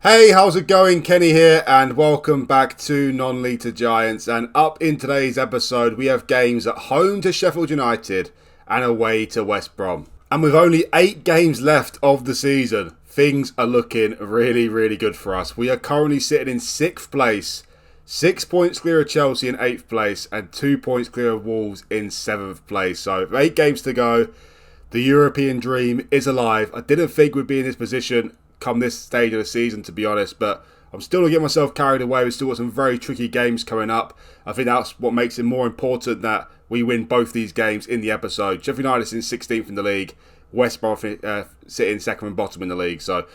Hey, how's it going? Kenny here, and welcome back to Non-League to Giants. And up in today's episode, we have games at home to Sheffield United and away to West Brom. And with only 8 games left of the season, things are looking really, really good for us. We are currently sitting in 6th place, 6 points clear of Chelsea in 8th place, and 2 points clear of Wolves in 7th place. So, with 8 games to go, the European dream is alive. I didn't think we'd be in this position come this stage of the season, to be honest, but I'm still not getting myself carried away. We've still got some very tricky games coming up. I think that's what makes it more important that we win both these games in the episode. Sheffield United in 16th in the league, West Brom sitting second and bottom in the league, so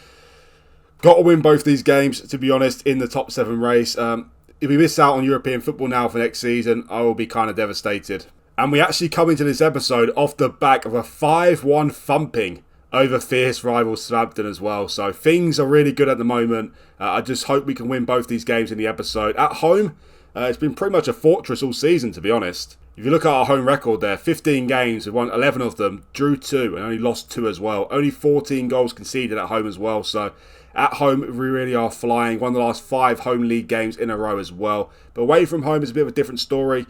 got to win both these games, to be honest, in the top 7 race. If we miss out on European football now for next season, I will be kind of devastated. And we actually come into this episode off the back of a 5-1 thumping over fierce rival Southampton as well. So things are really good at the moment. I just hope we can win both these games in the episode. At home, it's been pretty much a fortress all season, to be honest. If you look at our home record there, 15 games, we've won 11 of them, drew 2 and only lost 2 as well. Only 14 goals conceded at home as well. So at home, we really are flying. Won the last 5 home league games in a row as well. But away from home is a bit of a different story.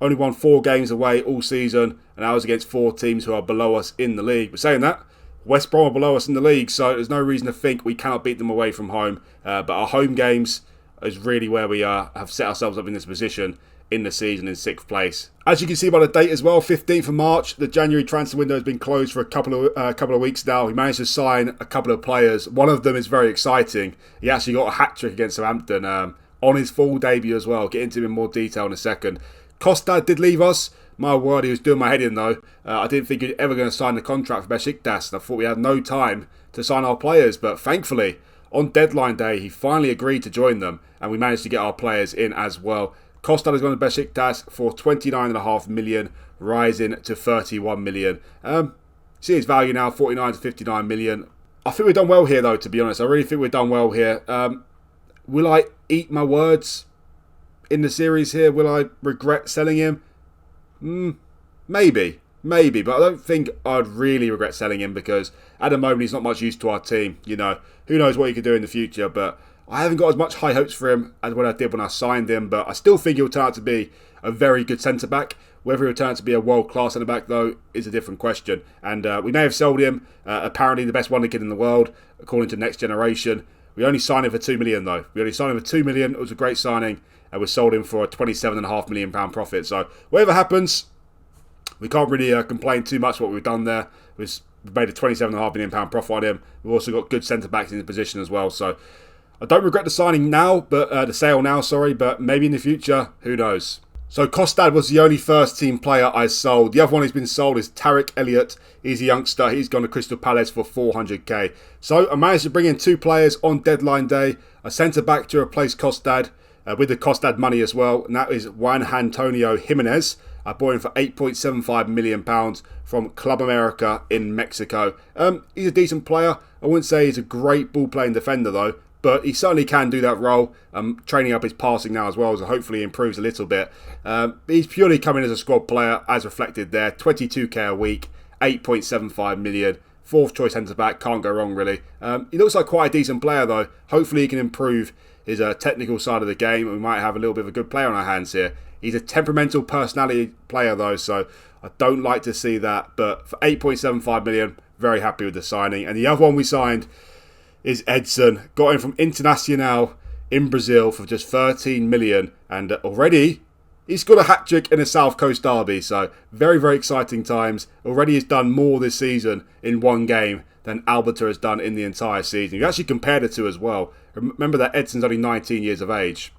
Only won 4 games away all season, and that was against 4 teams who are below us in the league. But saying that, West Brom are below us in the league, so there's no reason to think we cannot beat them away from home. But our home games is really where we have set ourselves up in this position in the season in 6th place. As you can see by the date as well, 15th of March, the January transfer window has been closed for a couple of weeks now. We managed to sign a couple of players. One of them is very exciting. He actually got a hat-trick against Southampton on his full debut as well. I'll get into him in more detail in a second. Kostad did leave us. My word, he was doing my head in though. I didn't think he was ever going to sign the contract for Besiktas, and I thought we had no time to sign our players. But thankfully, on deadline day, he finally agreed to join them, and we managed to get our players in as well. Kostad has gone to Besiktas for 29.5 million, rising to 31 million. See his value now, 49 to 59 million. I think we've done well here though, to be honest. I really think we've done well here. Will I eat my words in the series here? Will I regret selling him? Maybe, but I don't think I'd really regret selling him because at the moment he's not much use to our team. You know, who knows what he could do in the future, but I haven't got as much high hopes for him as what I did when I signed him, but I still think he'll turn out to be a very good centre-back. Whether he'll turn out to be a world-class centre-back, though, is a different question. And we may have sold him, apparently the best wonder kid in the world, according to Next Generation. We only signed him for 2 million, though. We only signed him for 2 million. It was a great signing. And we sold him for a £27.5 million profit. So whatever happens, we can't really complain too much what we've done there. We've made a £27.5 million profit on him. We've also got good centre-backs in the position as well. So I don't regret the signing now, but the sale now, but maybe in the future, who knows. So Kostad was the only first-team player I sold. The other one who's been sold is Tarek Elliott. He's a youngster. He's gone to Crystal Palace for 400k. So I managed to bring in 2 players on deadline day. A centre-back to replace Kostad. With the Kostad money as well, and that is Juan Antonio Jimenez. I bought him for £8.75 million from Club America in Mexico. He's a decent player. I wouldn't say he's a great ball-playing defender though, but he certainly can do that role. Training up his passing now as well, so hopefully he improves a little bit. He's purely coming as a squad player, as reflected there. 22k a week, 8.75 million. 4th choice centre-back, can't go wrong really. He looks like quite a decent player though. Hopefully he can improve his technical side of the game, and we might have a little bit of a good player on our hands here. He's a temperamental personality player though, so I don't like to see that. But for 8.75 million, very happy with the signing. And the other one we signed is Edson. Got him from Internacional in Brazil for just 13 million, and already he's got a hat-trick in a South Coast derby, so very, very exciting times. Already he's done more this season in one game than Alberta has done in the entire season. You actually compare the two as well. Remember that Edson's only 19 years of age.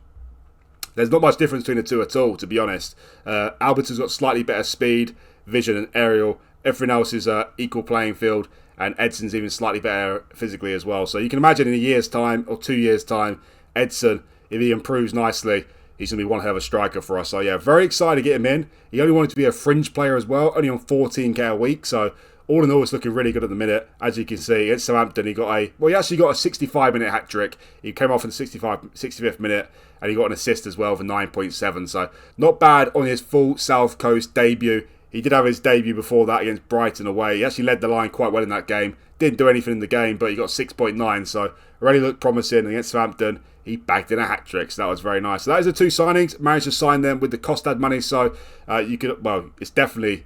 There's not much difference between the two at all, to be honest. Alberta's got slightly better speed, vision and aerial. Everything else is equal playing field, and Edson's even slightly better physically as well. So you can imagine in a year's time or 2 years' time, Edson, if he improves nicely, he's going to be one hell of a striker for us. So yeah, very excited to get him in. He only wanted to be a fringe player as well, only on 14k a week. So all in all, it's looking really good at the minute. As you can see, against Southampton, he actually got a 65-minute hat-trick. He came off in the 65th minute, and he got an assist as well for 9.7. So not bad on his full South Coast debut He did have his debut before that against Brighton away. He actually led the line quite well in that game. Didn't do anything in the game, but he got 6.9, so already looked promising. Against Southampton, he bagged in a hat-trick, so that was very nice. So that is the two signings. Managed to sign them with the Kostad money, so it's definitely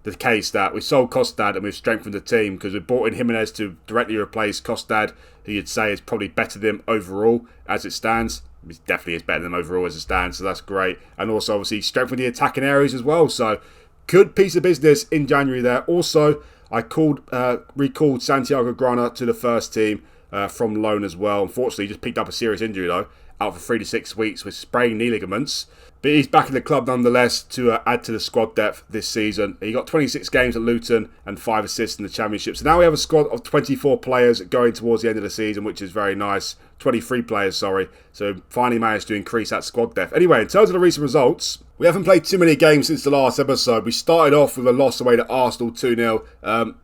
the case that we sold Kostad and we've strengthened the team because we brought in Jimenez to directly replace Kostad, who you'd say is probably better than him overall as it stands. He definitely is better than him overall as it stands, so that's great. And also, obviously, strengthened the attacking areas as well, so good piece of business in January there. Also, I recalled Santiago Grana to the first team from loan as well. Unfortunately, he just picked up a serious injury though, out for 3 to 6 weeks with sprained knee ligaments. But he's back in the club nonetheless to add to the squad depth this season. He got 26 games at Luton and 5 assists in the Championship. So now we have a squad of 24 players going towards the end of the season, which is very nice. 23 players, sorry. So finally managed to increase that squad depth. Anyway, in terms of the recent results, we haven't played too many games since the last episode. We started off with a loss away to Arsenal 2-0.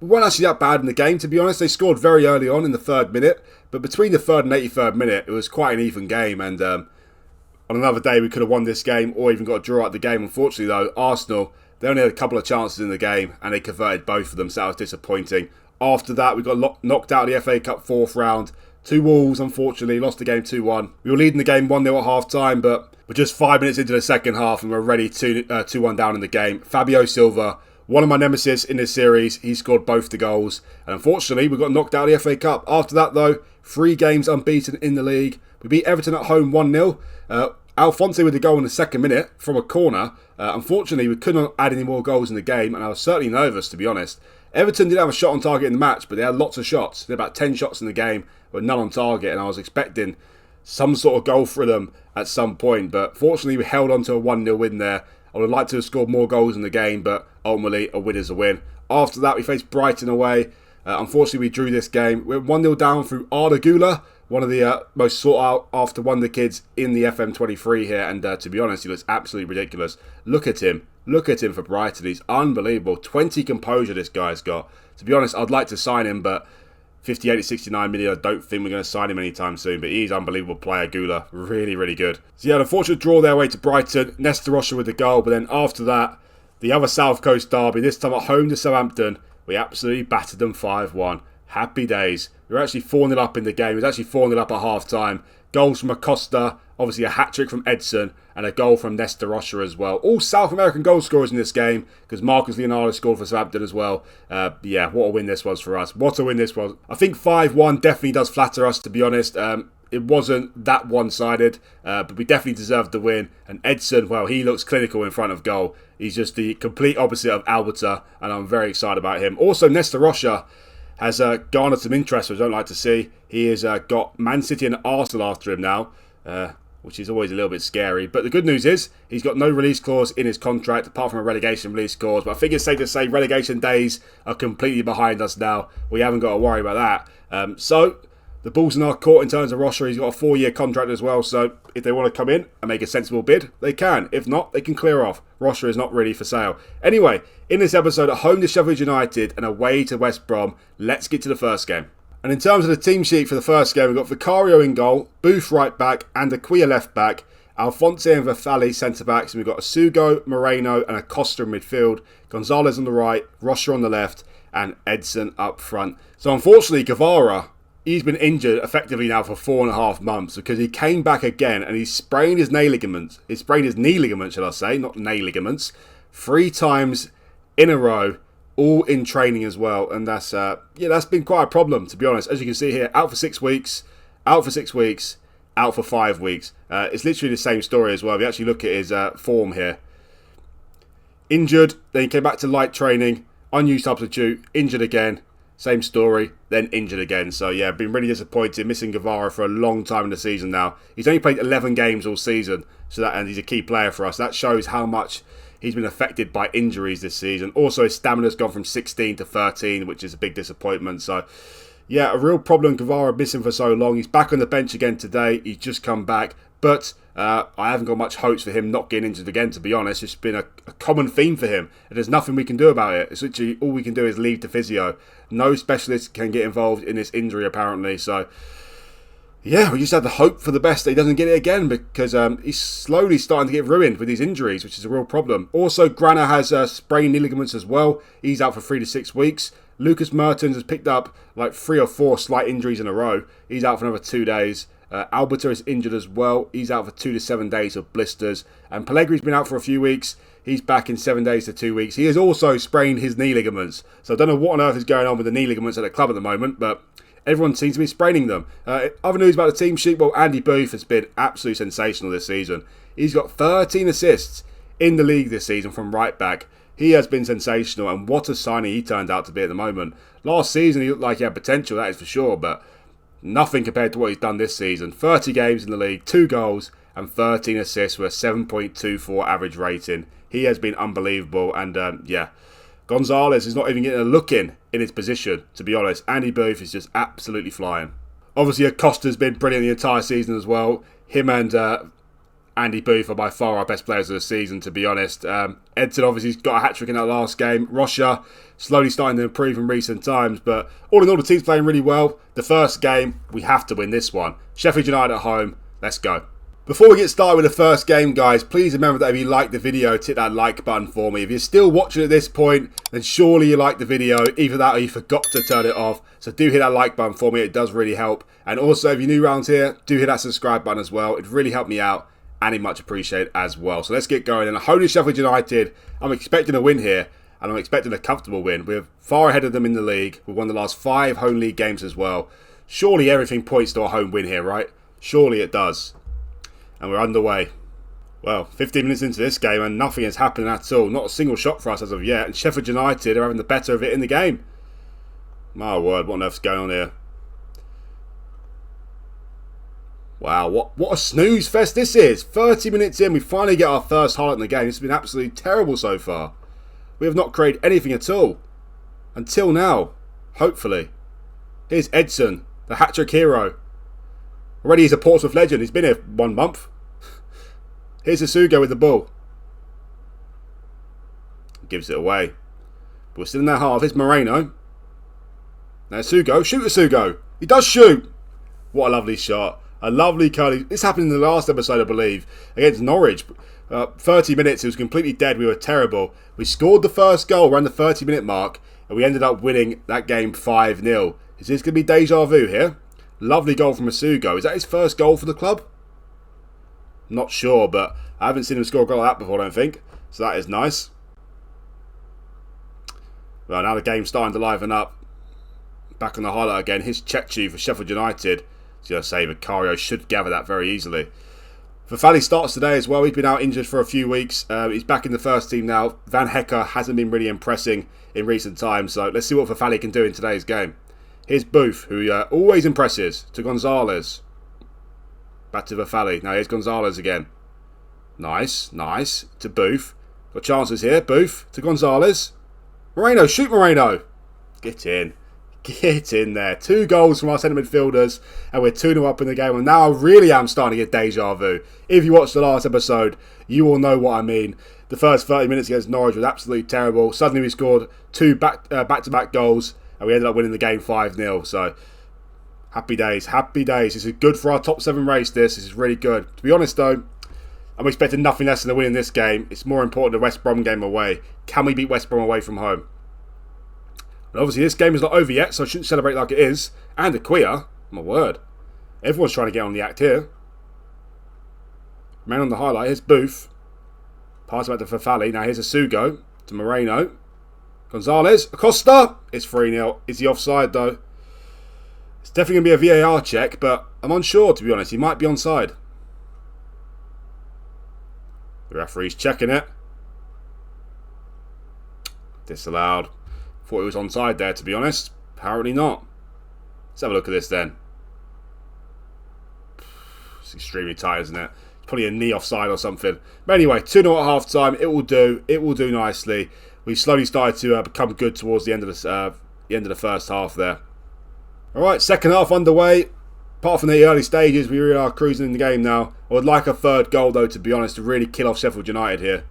We weren't actually that bad in the game, to be honest. They scored very early on in the 3rd minute. But between the 3rd and 83rd minute, it was quite an even game. And on another day, we could have won this game or even got a draw at the game. Unfortunately, though, Arsenal, they only had a couple of chances in the game and they converted both of them, so that was disappointing. After that, we got knocked out of the FA Cup 4th round. 2 Wolves, unfortunately, lost the game 2-1. We were leading the game 1-0 at half-time, but we're just 5 minutes into the second half and we're already 2-1 down in the game. Fabio Silva, one of my nemesis in this series, he scored both the goals. And unfortunately, we got knocked out of the FA Cup. After that, though, 3 games unbeaten in the league. We beat Everton at home 1-0. Alphonse with the goal in the 2nd minute from a corner. Unfortunately, we couldn't add any more goals in the game, and I was certainly nervous, to be honest. Everton did have a shot on target in the match, but they had lots of shots. They had about 10 shots in the game, but none on target, and I was expecting some sort of goal for them at some point. But fortunately, we held on to a 1-0 win there. I would have liked to have scored more goals in the game, but ultimately, a win is a win. After that, we faced Brighton away. Unfortunately, we drew this game. We were 1-0 down through Arda Güler, one of the most sought-after wonder kids in the FM23 here. And to be honest, he looks absolutely ridiculous. Look at him. Look at him for Brighton. He's unbelievable. 20 composure this guy's got. To be honest, I'd like to sign him, but 58 to 69 million, I don't think we're going to sign him anytime soon. But he's an unbelievable player, Güler. Really, really good. So yeah, an unfortunate draw their way to Brighton. Nesta Rocha with the goal. But then after that, the other South Coast derby, this time at home to Southampton, we absolutely battered them 5-1. Happy days. We were actually 4-0 up in the game. It was actually 4-0 up at half-time. Goals from Acosta, obviously a hat-trick from Edson, and a goal from Nesta Rocha as well. All South American goal scorers in this game, because Marcus Leonardo scored for Southampton as well. Yeah, what a win this was for us. What a win this was. I think 5-1 definitely does flatter us, to be honest. It wasn't that one-sided, but we definitely deserved the win. And Edson, well, he looks clinical in front of goal. He's just the complete opposite of Alberta, and I'm very excited about him. Also, Nesta Rocha has garnered some interest, which I don't like to see. He has got Man City and Arsenal after him now, which is always a little bit scary. But the good news is, he's got no release clause in his contract, apart from a relegation release clause. But I think it's safe to say relegation days are completely behind us now. We haven't got to worry about that. So, the ball's in our court in terms of Rocha. He's got a 4-year contract as well, so if they want to come in and make a sensible bid, they can. If not, they can clear off. Rocha is not really for sale. Anyway, in this episode, at home to Sheffield United and away to West Brom, let's get to the first game. And in terms of the team sheet for the first game, we've got Vicario in goal, Booth right back, and Aquia left back, Alphonse and Verfali centre backs, and we've got Asugo, Moreno, and Acosta in midfield, Gonzalez on the right, Rocha on the left, and Edson up front. So unfortunately, Guevara, he's been injured effectively now for 4.5 months because he came back again and he sprained his knee ligaments. He sprained his knee ligaments, shall I say, not knee ligaments, 3 times in a row, all in training as well. And that's been quite a problem, to be honest. As you can see here, out for 6 weeks, out for 6 weeks, out for 5 weeks. It's literally the same story as well. If you actually look at his form here. Injured, then he came back to light training, unused substitute, injured again. Same story, then injured again. So yeah, been really disappointed, missing Guevara for a long time in the season now. He's only played 11 games all season, and he's a key player for us. That shows how much he's been affected by injuries this season. Also, his stamina's gone from 16 to 13, which is a big disappointment. So yeah, a real problem. Guevara missing for so long. He's back on the bench again today. He's just come back, but I haven't got much hopes for him not getting injured again, to be honest. It's been a common theme for him, and there's nothing we can do about it. It's literally all we can do is leave to physio. No specialist can get involved in this injury, apparently. So Yeah, we just have to hope for the best that he doesn't get it again, because he's slowly starting to get ruined with these injuries, which is a real problem. Also, Grana has sprained knee ligaments as well. He's out for 3 to 6 weeks. Lucas Mertens has picked up like 3 or 4 slight injuries in a row. He's out for another 2 days. Alberta is injured as well. He's out for 2 to 7 days of blisters. And Pellegri's been out for a few weeks. He's back in 7 days to 2 weeks. He has also sprained his knee ligaments. So I don't know what on earth is going on with the knee ligaments at the club at the moment, but everyone seems to be spraining them. Other news about the team sheet, well, Andy Booth has been absolutely sensational this season. He's got 13 assists in the league this season from right back. He has been sensational, and what a signing he turned out to be at the moment. Last season, he looked like he had potential, that is for sure, but nothing compared to what he's done this season. 30 games in the league, 2 goals, and 13 assists with a 7.24 average rating. He has been unbelievable, and Gonzalez is not even getting a look in his position, to be honest. Andy Booth is just absolutely flying. Obviously, Acosta's been brilliant the entire season as well. Him and Andy Booth are by far our best players of the season, to be honest. Edson obviously got a hat-trick in that last game. Rocha slowly starting to improve in recent times, but all in all, the team's playing really well. The first game, we have to win this one. Sheffield United at home. Let's go. Before we get started with the first game, guys, please remember that if you like the video, hit that like button for me. If you're still watching at this point, then surely you like the video. Either that or you forgot to turn it off. So do hit that like button for me. It does really help. And also, if you're new around here, do hit that subscribe button as well. It'd really help me out, and it's much appreciated as well. So let's get going. And holding Sheffield United, I'm expecting a win here, and I'm expecting a comfortable win. We're far ahead of them in the league. We've won the last 5 home league games as well. Surely everything points to a home win here, right? Surely it does. And we're underway. Well, 15 minutes into this game and nothing has happened at all. Not a single shot for us as of yet. And Sheffield United are having the better of it in the game. My word, what on earth's going on here? Wow, what a snooze fest this is. 30 minutes in, we finally get our first highlight in the game. It's been absolutely terrible so far. We have not created anything at all. Until now. Hopefully. Here's Edson, the hat-trick hero. Already he's a Portsmouth legend. He's been here 1 month. Here's Asugo with the ball. Gives it away. But we're still in their half. Here's Moreno. Now Asugo. Shoot Asugo. He does shoot. What a lovely shot. A lovely curly. This happened in the last episode, I believe, against Norwich. 30 minutes, it was completely dead. We were terrible. We scored the first goal around the 30-minute mark, and we ended up winning that game 5-0. Is this going to be deja vu here? Lovely goal from Asugo. Is that his first goal for the club? Not sure, but I haven't seen him score a goal like that before, I don't think. So that is nice. Well, now the game's starting to liven up. Back on the highlight again. Here's Chechu for Sheffield United. He's going to say Vicario should gather that very easily. Fafali starts today as well. He's been out injured for a few weeks. He's back in the first team now. Van Hecker hasn't been really impressing in recent times. So let's see what Fafali can do in today's game. Here's Booth, who always impresses, to Gonzalez. Back to Fafali. Now here's Gonzalez again. Nice, nice. To Booth. Got chances here. Booth to Gonzalez. Moreno, shoot Moreno. Get in. Get in there. 2 goals from our centre midfielders, and we're 2-0 up in the game. And now I really am starting to get deja vu. If you watched the last episode, you will know what I mean. The first 30 minutes against Norwich was absolutely terrible. Suddenly we scored 2 back-to-back goals, and we ended up winning the game 5-0. So, happy days, happy days. This is good for our top 7 race, this is really good. To be honest though, I'm expecting nothing less than a win in this game. It's more important the West Brom game away. Can we beat West Brom away from home? And obviously this game is not over yet, so I shouldn't celebrate like it is. And a queer, my word. Everyone's trying to get on the act here. Man on the highlight, here's Booth. Pass back to Fafali. Now here's Asugo to Moreno. Gonzalez, Acosta. It's 3-0. Is he offside though? It's definitely going to be a VAR check, but I'm unsure, to be honest. He might be onside. The referee's checking it. Disallowed. Thought he was onside there, to be honest. Apparently not. Let's have a look at this then. It's extremely tight, isn't it? It's probably a knee offside or something. But anyway, 2-0 at half time. It will do. It will do nicely. We slowly started to become good towards the end of the first half there. Alright, second half underway. Apart from the early stages, we really are cruising in the game now. I would like a third goal though, to be honest, to really kill off Sheffield United here.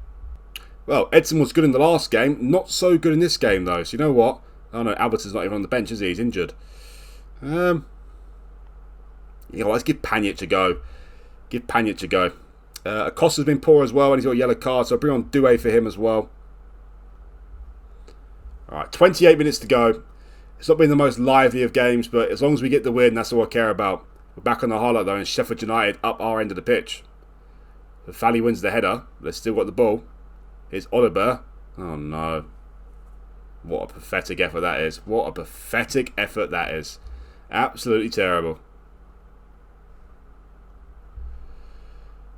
Well, Edson was good in the last game. Not so good in this game though. So you know what? Oh no, Alberta's not even on the bench, is he? He's injured. You know, let's give Panic a go. Give Panic a go. Acosta's been poor as well, and he's got a yellow card, so I'll bring on Doué for him as well. Alright, 28 minutes to go. It's not been the most lively of games, but as long as we get the win, that's all I care about. We're back on the highlight though, and Sheffield United up our end of the pitch. The Fally wins the header. They've still got the ball. Here's Oliver. Oh no. What a pathetic effort that is. What a pathetic effort that is. Absolutely terrible.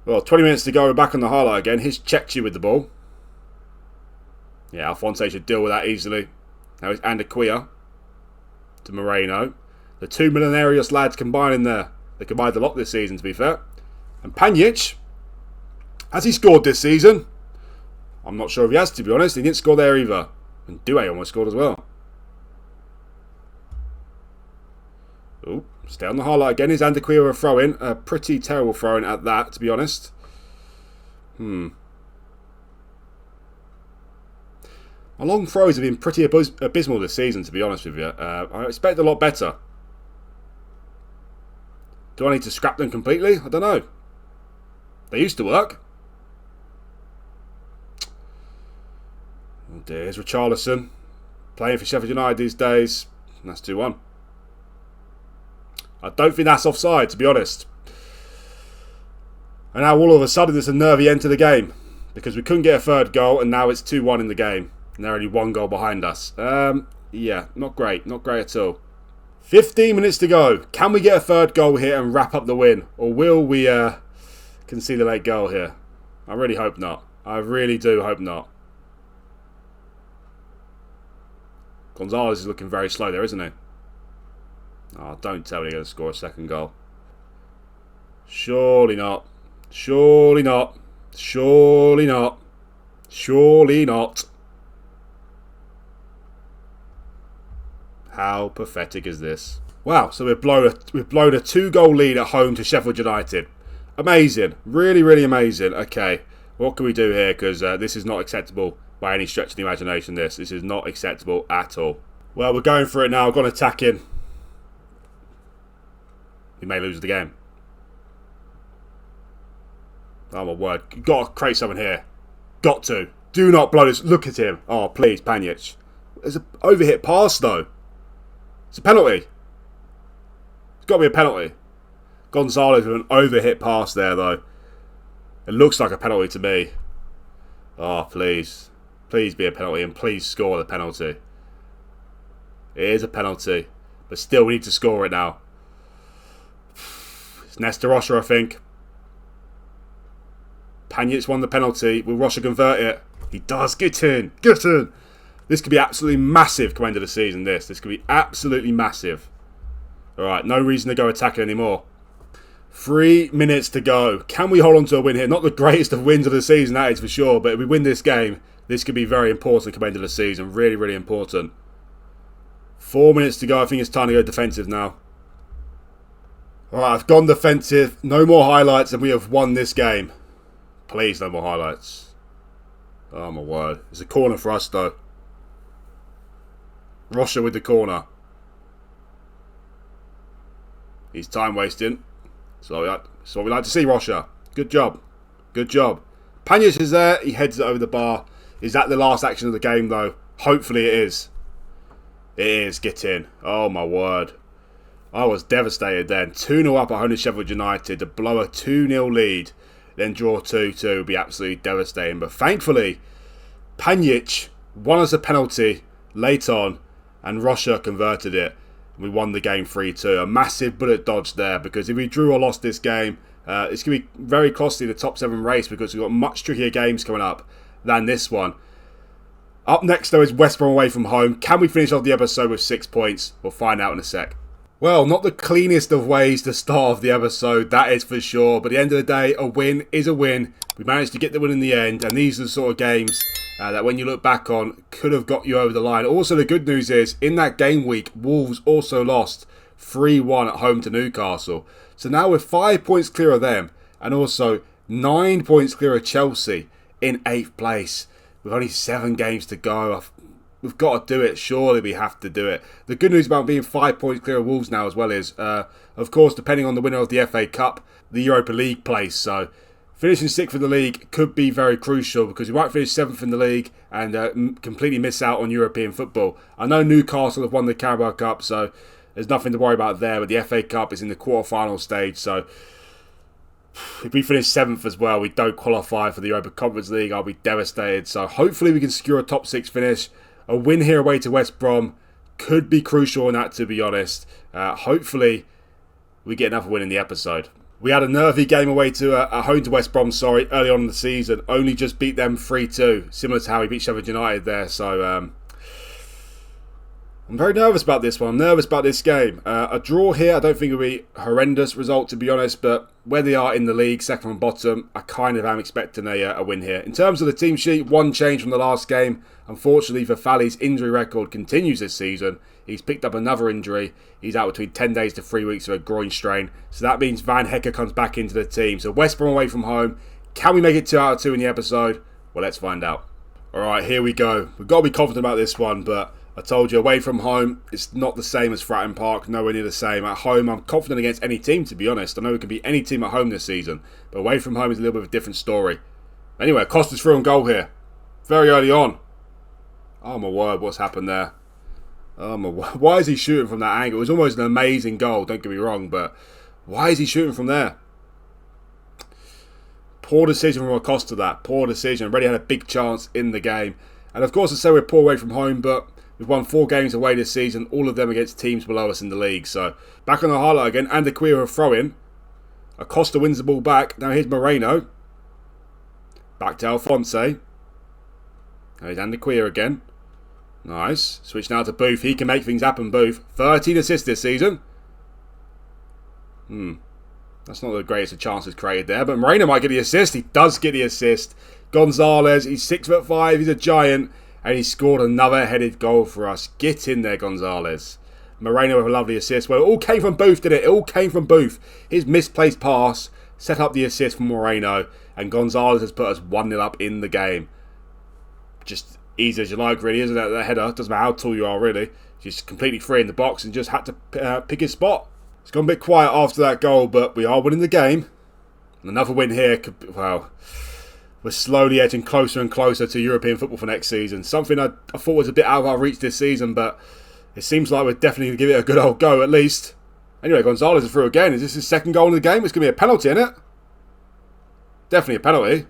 Well, 20 minutes to go. We're back on the highlight again. Here's Chechi with the ball. Yeah, Alphonse should deal with that easily. Now it's Andaquia to Moreno. The two Millenarius lads combining there. They combined a lot this season, to be fair. And Panic, has he scored this season? I'm not sure if he has, to be honest. He didn't score there either. And Doué almost scored as well. Oh, stay on the highlight again. Is Andaquia a throw-in? A pretty terrible throw-in at that, to be honest. My long throws have been pretty abysmal this season, to be honest with you. I expect a lot better. Do I need to scrap them completely? I don't know. They used to work. Oh dear, here's Richarlison. Playing for Sheffield United these days. And that's 2-1. I don't think that's offside, to be honest. And now all of a sudden it's a nervy end to the game. Because we couldn't get a third goal, and now it's 2-1 in the game. And they're only one goal behind us. Yeah, not great. Not great at all. 15 minutes to go. Can we get a third goal here and wrap up the win? Or will we concede a late goal here? I really hope not. I really do hope not. Gonzalez is looking very slow there, isn't he? Oh, don't tell me you're going to score a second goal. Surely not. Surely not. Surely not. Surely not. How pathetic is this? Wow, so we've blown a 2-goal lead at home to Sheffield United. Amazing. Really, really amazing. Okay, what can we do here? Because this is not acceptable by any stretch of the imagination, this. This is not acceptable at all. Well, we're going for it now. We've got an attack in. We may lose the game. Oh my word. You've got to create something here. Got to. Do not blow this. Look at him. Oh, please, Panic. There's an overhit pass, though. It's a penalty. It's got to be a penalty. Gonzalez with an overhit pass there, though. It looks like a penalty to me. Oh, please. Please be a penalty and please score the penalty. It is a penalty. But still, we need to score it now. It's Nesta Rocha, I think. Panic's won the penalty. Will Rocha convert it? He does. Get in. Get in. This could be absolutely massive come end of the season, this. This could be absolutely massive. Alright, no reason to go attacking anymore. 3 minutes to go. Can we hold on to a win here? Not the greatest of wins of the season, that is for sure. But if we win this game, this could be very important come end of the season. Really, really important. 4 minutes to go. I think it's time to go defensive now. Alright, I've gone defensive. No more highlights and we have won this game. Please, no more highlights. Oh my word. It's a corner for us though. Rocha with the corner. He's time wasting. So that's what we like to see, Rocha. Good job. Good job. Panic is there. He heads it over the bar. Is that the last action of the game though? Hopefully it is. It is. Get in. Oh my word. I was devastated then. 2-0 up at home to Sheffield United. To blow a 2-0 lead. Then draw 2-2 would be absolutely devastating. But thankfully, Panic won us a penalty late on. And Rocha converted it. We won the game 3-2. A massive bullet dodge there. Because if we drew or lost this game, it's going to be very costly in the top 7 race. Because we've got much trickier games coming up than this one. Up next though is West Brom away from home. Can we finish off the episode with 6 points? We'll find out in a sec. Well, not the cleanest of ways to start off the episode, that is for sure. But at the end of the day, a win is a win. We managed to get the win in the end. And these are the sort of games that when you look back on, could have got you over the line. Also, the good news is, in that game week, Wolves also lost 3-1 at home to Newcastle. So now we're 5 points clear of them. And also 9 points clear of Chelsea in 8th place. With only 7 games to go. we've got to do it. Surely we have to do it. The good news about being 5 points clear of Wolves now as well is, of course, depending on the winner of the FA Cup, the Europa League place. So finishing 6th in the league could be very crucial because we might finish 7th in the league and completely miss out on European football. I know Newcastle have won the Carabao Cup, so there's nothing to worry about there. But the FA Cup is in the quarter-final stage, so if we finish 7th as well, we don't qualify for the Europa Conference League, I'll be devastated. So hopefully we can secure a top 6 finish. A win here away to West Brom could be crucial in that, to be honest. Hopefully we get another win in the episode. We had a nervy game away to home to West Brom, early on in the season. Only just beat them 3-2, similar to how we beat Sheffield United there. So I'm very nervous about this one. I'm nervous about this game. A draw here, I don't think it will be a horrendous result, to be honest. But where they are in the league, second from bottom, I kind of am expecting a win here. In terms of the team sheet, one change from the last game. Unfortunately, Fafali's injury record continues this season. He's picked up another injury. He's out between 10 days to 3 weeks with a groin strain. So that means Van Hecker comes back into the team. So West Brom away from home. Can we make it 2 out of 2 in the episode? Well, let's find out. Alright, here we go. We've got to be confident about this one, but I told you, away from home, it's not the same as Fratton Park, nowhere near the same. At home, I'm confident against any team, to be honest. I know it can be any team at home this season, but away from home is a little bit of a different story. Anyway, Costa's through on goal here. Very early on. Oh my word, what's happened there? Oh my word. Why is he shooting from that angle? It was almost an amazing goal, don't get me wrong, but why is he shooting from there? Poor decision from Acosta, that. Poor decision. Already had a big chance in the game. And of course, I say we're poor away from home, but we've won 4 games away this season, all of them against teams below us in the league. So, back on the highlight again, and the Queer of throw-in. Acosta wins the ball back. Now here's Moreno. Back to Alphonse. Now he's Andy Queer again. Nice. Switch now to Booth. He can make things happen, Booth. 13 assists this season. That's not the greatest of chances created there, but Moreno might get the assist. He does get the assist. Gonzalez, he's 6'5", he's a giant, and he scored another headed goal for us. Get in there, Gonzalez. Moreno with a lovely assist. Well, it all came from Booth, didn't it? It all came from Booth. His misplaced pass set up the assist for Moreno, and Gonzalez has put us 1-0 up in the game. Just easy as you like, really, isn't it? The header, doesn't matter how tall you are, really. Just completely free in the box and just had to pick his spot. It's gone a bit quiet after that goal, but we are winning the game. And another win here could, well, we're slowly edging closer and closer to European football for next season. Something I thought was a bit out of our reach this season, but it seems like we're definitely going to give it a good old go at least. Anyway, Gonzalez is through again. Is this his second goal in the game? It's going to be a penalty, isn't it? Definitely a penalty.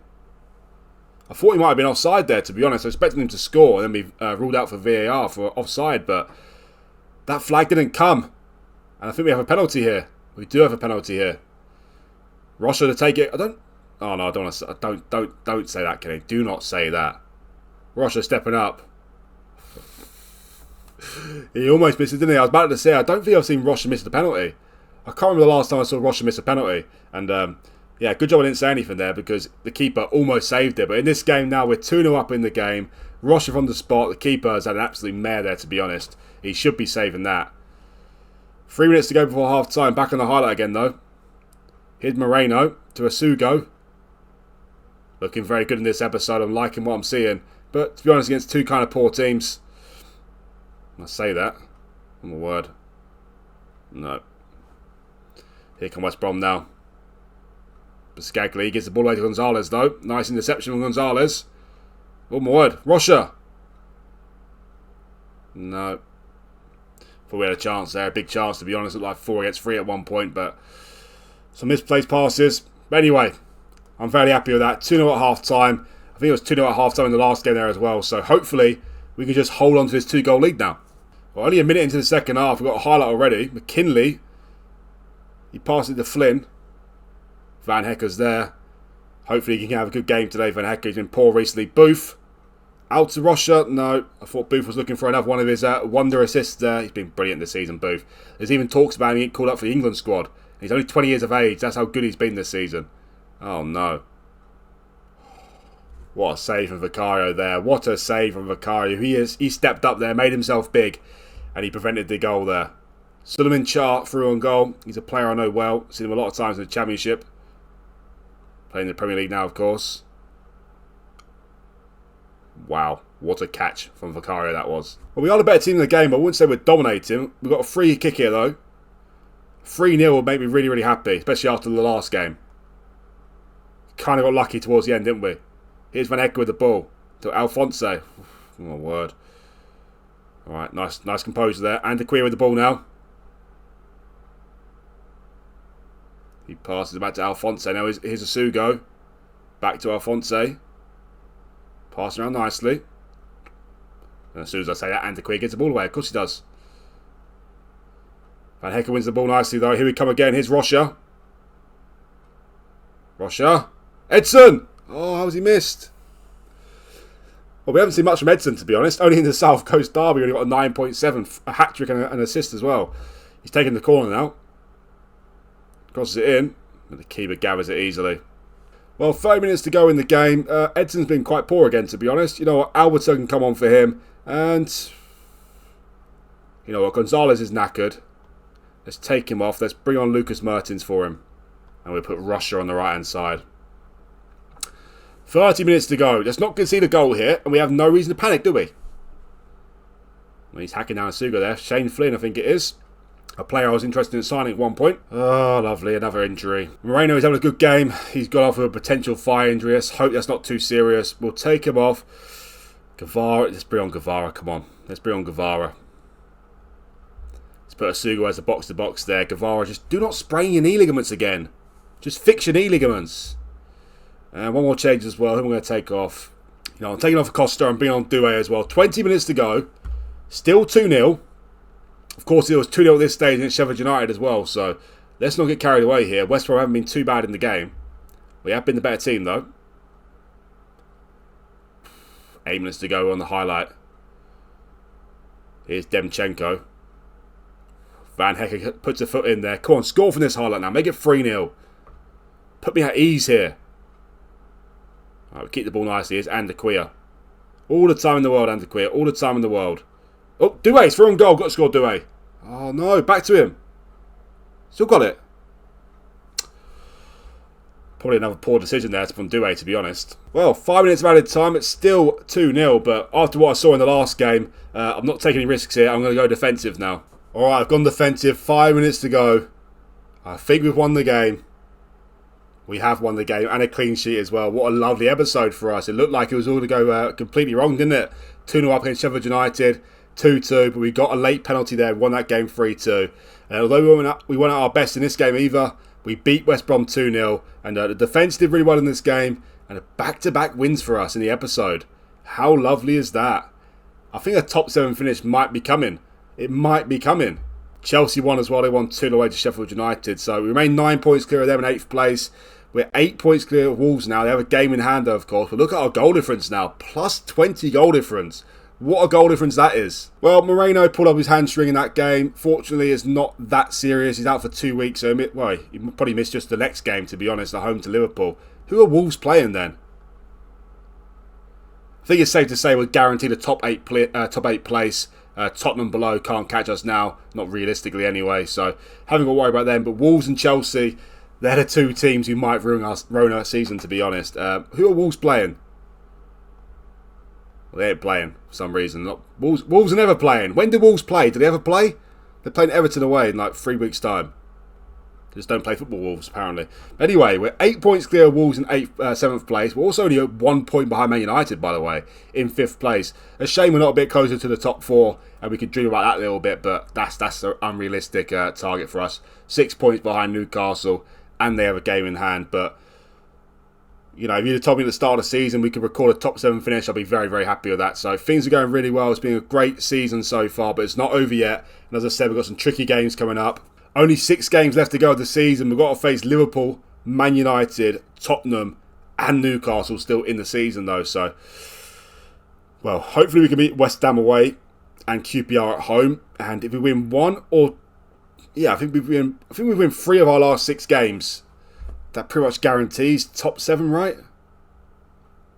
I thought he might have been offside there, to be honest. I was expecting him to score and then be ruled out for VAR for offside, but that flag didn't come. And I think we have a penalty here. We do have a penalty here. Rocha to take it. Oh no, I don't want to. Don't say that, Kenny. Do not say that. Rocha stepping up. He almost missed it, didn't he? I was about to say, I don't think I've seen Rocha miss the penalty. I can't remember the last time I saw Rocha miss a penalty. And yeah, good job I didn't say anything there because the keeper almost saved it. But in this game now, we're 2-0 up in the game. Rocha from the spot. The keeper has had an absolute mare there, to be honest. He should be saving that. 3 minutes to go before half time. Back on the highlight again, though. Here's Moreno to Asugo. Looking very good in this episode. I'm liking what I'm seeing. But to be honest, against 2 kind of poor teams, I say that. Oh my word. No. Here come West Brom now. Biscagli gets the ball away to Gonzalez, though. Nice interception from Gonzalez. Oh my word. Rocha. No. Thought we had a chance there. A big chance, to be honest. Looked like 4 against 3 at one point, but some misplaced passes. But anyway, I'm very happy with that. 2-0 at half time. I think it was 2-0 at half time in the last game there as well. So hopefully we can just hold on to this 2-goal lead now. Well, only a minute into the second half. We've got a highlight already. McKinley. He passes it to Flynn. Van Hecker's there. Hopefully he can have a good game today. Van Hecker, he's been poor recently. Booth. Out to Rocha. No, I thought Booth was looking for another one of his wonder assists there. He's been brilliant this season, Booth. There's even talks about him getting called up for the England squad. He's only 20 years of age. That's how good he's been this season. Oh, no. What a save from Vicario there. What a save from Vicario. He stepped up there, made himself big, and he prevented the goal there. Suleiman Chart through on goal. He's a player I know well. Seen him a lot of times in the Championship. Playing in the Premier League now, of course. Wow, what a catch from Vicario that was. Well, we are the better team in the game. I wouldn't say we're dominating. We've got a free kick here, though. 3-0 would make me really, really happy, especially after the last game. Kind of got lucky towards the end, didn't we? Here's Van Hecke with the ball to Alphonse. Oh, my word. All right, nice composure there. And Aquia with the ball now. He passes it back to Alphonse. Now here's Asugo. Back to Alphonse. Passing around nicely. And as soon as I say that, Antiquia gets the ball away. Of course he does. Van Hecke wins the ball nicely, though. Here we come again. Here's Rocha. Edson! Oh, how has he missed? Well, we haven't seen much from Edson, to be honest. Only in the South Coast Derby, only got a 9.7. A hat-trick and an assist as well. He's taking the corner now. Crosses it in. And the keeper gathers it easily. Well, 30 minutes to go in the game. Edson's been quite poor again, to be honest. You know what? Alberto can come on for him. And you know what? Gonzalez is knackered. Let's take him off. Let's bring on Lucas Mertens for him. And we'll put Russia on the right-hand side. 30 minutes to go. Let's not concede a goal here. And we have no reason to panic, do we? Well, he's hacking down Asuga there. Shane Flynn, I think it is. A player I was interested in signing at one point. Oh, lovely. Another injury. Moreno is having a good game. He's got off with a potential thigh injury. Let's hope that's not too serious. We'll take him off. Guevara. Let's bring on Guevara. Come on. Let's bring on Guevara. Let's put Asuga as a box-to-box there. Guevara, just do not sprain your knee ligaments again. Just fix your knee ligaments. And one more change as well. Who am I going to take off? You know, I'm taking off Costa and bringing on Doué as well. 20 minutes to go. Still 2-0. Of course, it was 2-0 at this stage against Sheffield United as well. So, let's not get carried away here. West Brom haven't been too bad in the game. We have been the better team, though. 8 minutes to go on the highlight. Here's Demchenko. Van Hecke puts a foot in there. Come on, score from this highlight now. Make it 3-0. Put me at ease here. Right, we keep the ball nicely. Here's Andaquia. All the time in the world, Andaquia. All the time in the world. Oh, Doué's through on goal. Got to score Doué. Oh, no. Back to him. Still got it. Probably another poor decision there from Doué, to be honest. Well, 5 minutes of added time. It's still 2-0, but after what I saw in the last game, I'm not taking any risks here. I'm going to go defensive now. All right, I've gone defensive. 5 minutes to go. I think we've won the game. We have won the game and a clean sheet as well. What a lovely episode for us. It looked like it was all to go completely wrong, didn't it? 2-0 up against Sheffield United. 2-2, but we got a late penalty there. Won that game 3-2. And although we weren't at our best in this game either, we beat West Brom 2-0. And the defence did really well in this game. And a back-to-back wins for us in the episode. How lovely is that? I think a top 7 finish might be coming. It might be coming. Chelsea won as well. They won 2-0 away to Sheffield United. So we remain 9 points clear of them in 8th place. We're 8 points clear of Wolves now. They have a game in hand, though, of course. But look at our goal difference now. Plus 20 goal difference. What a goal difference that is. Well, Moreno pulled up his hamstring in that game. Fortunately, it's not that serious. He's out for 2 weeks. So, well, he probably missed just the next game, to be honest, at home to Liverpool. Who are Wolves playing then? I think it's safe to say we're guaranteed a top 8 place. Tottenham below can't catch us now. Not realistically anyway. So, haven't got to worry about them. But Wolves and Chelsea, they're the two teams who might ruin our season, to be honest. Who are Wolves playing? Well, they ain't playing for some reason. Wolves are never playing. When do Wolves play? Do they ever play? They're playing Everton away in like 3 weeks' time. They just don't play football, Wolves, apparently. Anyway, we're 8 points clear of Wolves in 7th place. We're also only 1 point behind Man United, by the way, in 5th place. A shame we're not a bit closer to the top 4, and we could dream about that a little bit, but that's an unrealistic target for us. 6 points behind Newcastle, and they have a game in hand, but you know, if you'd have told me at the start of the season we could record a top 7 finish, I'd be very, very happy with that. So things are going really well. It's been a great season so far, but it's not over yet. And as I said, we've got some tricky games coming up. Only 6 games left to go of the season. We've got to face Liverpool, Man United, Tottenham, and Newcastle still in the season, though. So, well, hopefully we can beat West Ham away and QPR at home. And if we win I think we win 3 of our last 6 games. That pretty much guarantees top 7, right?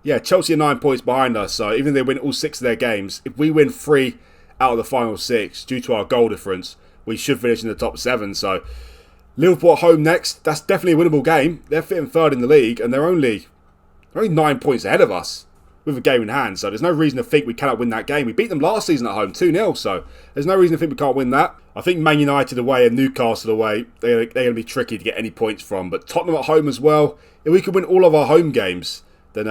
Yeah, Chelsea are 9 points behind us, so even if they win all 6 of their games, if we win 3 out of the final 6 due to our goal difference, we should finish in the top 7. So Liverpool at home next, that's definitely a winnable game. They're fitting 3rd in the league, and they're only 9 points ahead of us. with a game in hand. So there's no reason to think we cannot win that game. We beat them last season at home 2-0, so there's no reason to think we can't win that. I think Man United away and Newcastle away, they're going to be tricky to get any points from. But Tottenham at home as well. If we could win all of our home games, then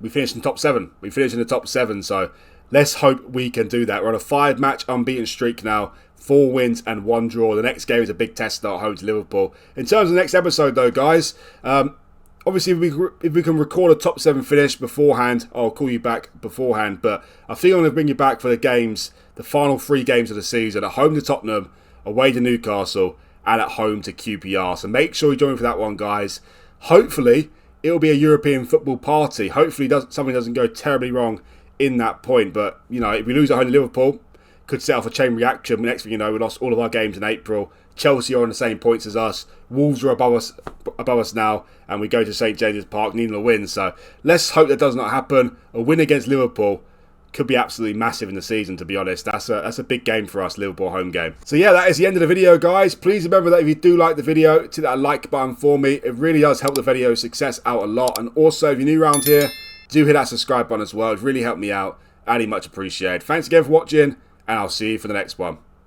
we finish in the top 7. We finish in the top 7, so let's hope we can do that. We're on a 5-match unbeaten streak now. 4 wins and 1 draw. The next game is a big test at home to Liverpool. In terms of the next episode though, guys, obviously if we can record a top 7 finish beforehand, I'll call you back beforehand. But I think I'm going to bring you back for the games, the final 3 games of the season. At home to Tottenham, away to Newcastle, and at home to QPR. So make sure you join me for that one, guys. Hopefully, it'll be a European football party. Hopefully something doesn't go terribly wrong in that point. But, you know, if we lose at home to Liverpool, could set off a chain reaction. Next thing you know, we lost all of our games in April. Chelsea are on the same points as us. Wolves are above us now, and we go to St James's Park needing a win. So let's hope that does not happen. A win against Liverpool could be absolutely massive in the season, to be honest. That's a big game for us, Liverpool home game. So yeah, that is the end of the video, guys. Please remember that if you do like the video, hit that like button for me. It really does help the video success out a lot. And also, if you're new around here, do hit that subscribe button as well. It's really helped me out, and much appreciated. Thanks again for watching, and I'll see you for the next one.